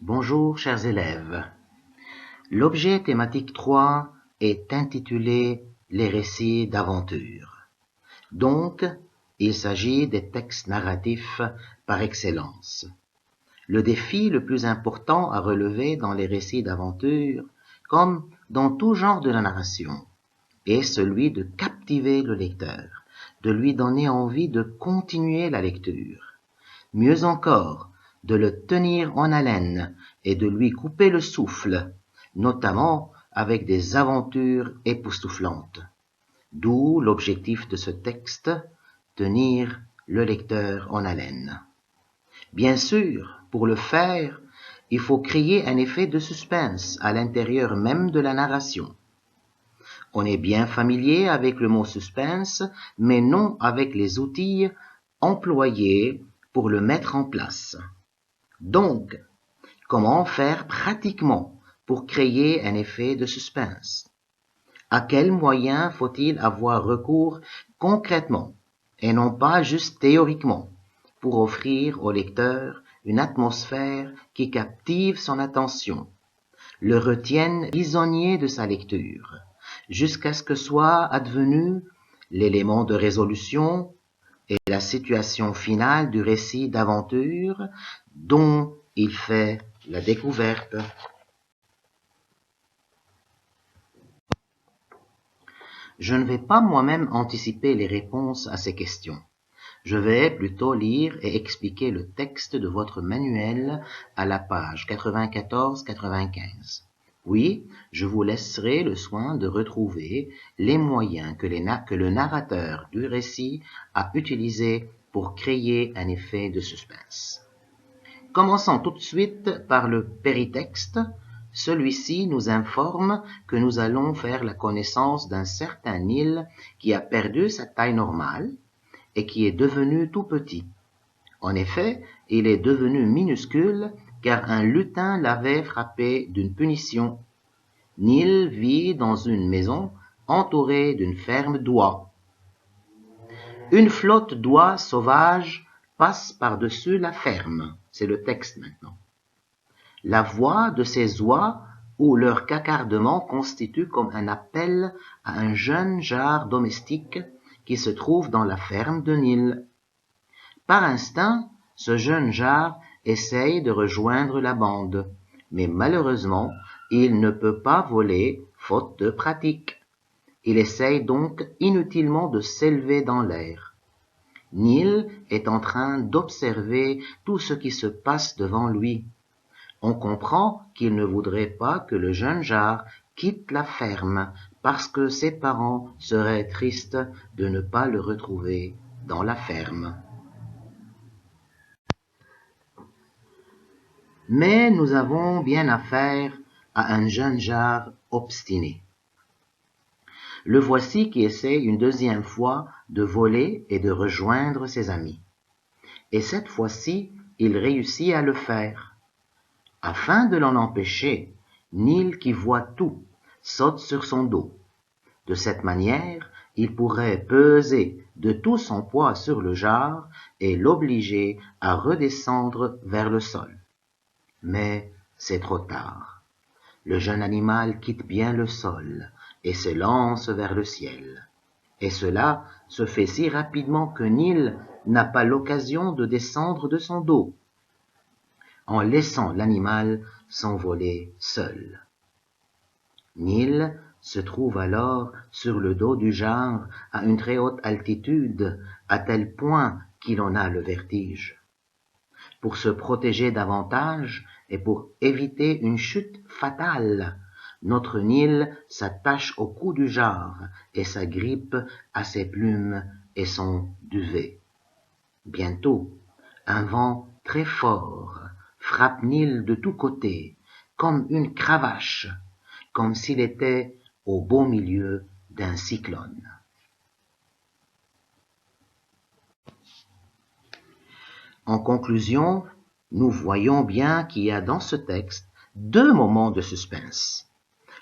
Bonjour chers élèves. L'objet thématique 3 est intitulé Les récits d'aventure. Donc, il s'agit des textes narratifs par excellence. Le défi le plus important à relever dans les récits d'aventure, comme dans tout genre de la narration, est celui de captiver le lecteur, de lui donner envie de continuer la lecture. Mieux encore, de le tenir en haleine et de lui couper le souffle, notamment avec des aventures époustouflantes. D'où l'objectif de ce texte, tenir le lecteur en haleine. Bien sûr, pour le faire, il faut créer un effet de suspense à l'intérieur même de la narration. On est bien familier avec le mot suspense, mais non avec les outils employés pour le mettre en place. Donc, comment faire pratiquement pour créer un effet de suspense? À quels moyens faut-il avoir recours concrètement et non pas juste théoriquement pour offrir au lecteur une atmosphère qui captive son attention, le retienne prisonnier de sa lecture, jusqu'à ce que soit advenu l'élément de résolution et la situation finale du récit d'aventure dont il fait la découverte. Je ne vais pas moi-même anticiper les réponses à ces questions. Je vais plutôt lire et expliquer le texte de votre manuel à la page 94-95. Oui, je vous laisserai le soin de retrouver les moyens que le narrateur du récit a utilisés pour créer un effet de suspense. Commençons tout de suite par le péritexte. Celui-ci nous informe que nous allons faire la connaissance d'un certain Nil qui a perdu sa taille normale et qui est devenu tout petit. En effet, il est devenu minuscule car un lutin l'avait frappé d'une punition. Nil vit dans une maison entourée d'une ferme d'oies. Une flotte d'oies sauvages passe par-dessus la ferme. C'est le texte maintenant. La voix de ces oies ou leur cacardement constitue comme un appel à un jeune jar domestique qui se trouve dans la ferme de Nil. Par instinct, ce jeune jar essaye de rejoindre la bande, mais malheureusement, il ne peut pas voler faute de pratique. Il essaye donc inutilement de s'élever dans l'air. Nil est en train d'observer tout ce qui se passe devant lui. On comprend qu'il ne voudrait pas que le jeune jar quitte la ferme parce que ses parents seraient tristes de ne pas le retrouver dans la ferme. Mais nous avons bien affaire à un jeune jar obstiné. Le voici qui essaie une deuxième fois de voler et de rejoindre ses amis. Et cette fois-ci, il réussit à le faire. Afin de l'en empêcher, Nil, qui voit tout, saute sur son dos. De cette manière, il pourrait peser de tout son poids sur le jar et l'obliger à redescendre vers le sol. Mais c'est trop tard. Le jeune animal quitte bien le sol et se lance vers le ciel. Et cela se fait si rapidement que Nil n'a pas l'occasion de descendre de son dos, en laissant l'animal s'envoler seul. Nil se trouve alors sur le dos du jar à une très haute altitude, à tel point qu'il en a le vertige. Pour se protéger davantage et pour éviter une chute fatale, notre Nil s'attache au cou du jar et s'agrippe à ses plumes et son duvet. Bientôt, un vent très fort frappe Nil de tous côtés, comme une cravache, comme s'il était au beau milieu d'un cyclone. En conclusion, nous voyons bien qu'il y a dans ce texte deux moments de suspense.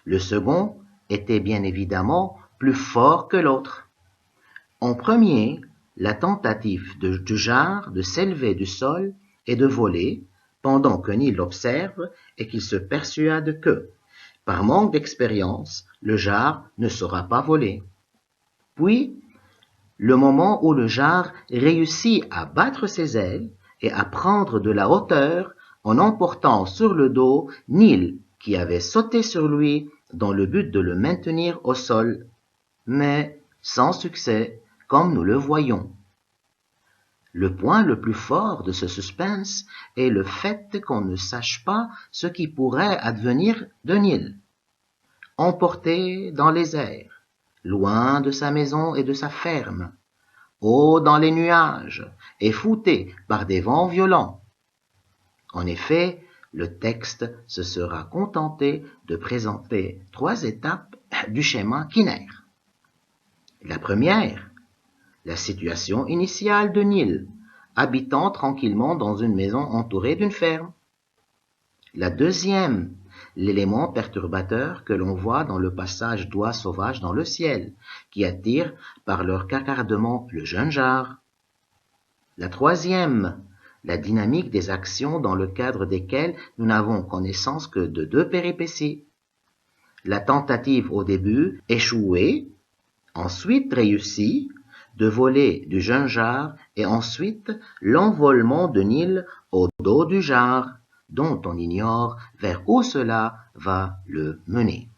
Le second était bien évidemment plus fort que l'autre. En premier, la tentative du jar de s'élever du sol et de voler pendant que Nil l'observe et qu'il se persuade que, par manque d'expérience, le jar ne saura pas voler. Puis, le moment où le jar réussit à battre ses ailes et à prendre de la hauteur en emportant sur le dos Nil qui avait sauté sur lui dans le but de le maintenir au sol, mais sans succès, comme nous le voyons. Le point le plus fort de ce suspense est le fait qu'on ne sache pas ce qui pourrait advenir de Nil. Emporté dans les airs, loin de sa maison et de sa ferme, haut dans les nuages et fouetté par des vents violents. En effet, le texte se sera contenté de présenter 3 étapes du schéma quinaire. La première, la situation initiale de Nil, habitant tranquillement dans une maison entourée d'une ferme. La deuxième, l'élément perturbateur que l'on voit dans le passage d'oies sauvages dans le ciel, qui attirent par leur cacardement le jeune jar. La troisième, la dynamique des actions dans le cadre desquelles nous n'avons connaissance que de 2 péripéties. La tentative au début échouée, ensuite réussie, de voler du jeune jar et ensuite l'envolement de Nil au dos du jar, dont on ignore vers où cela va le mener.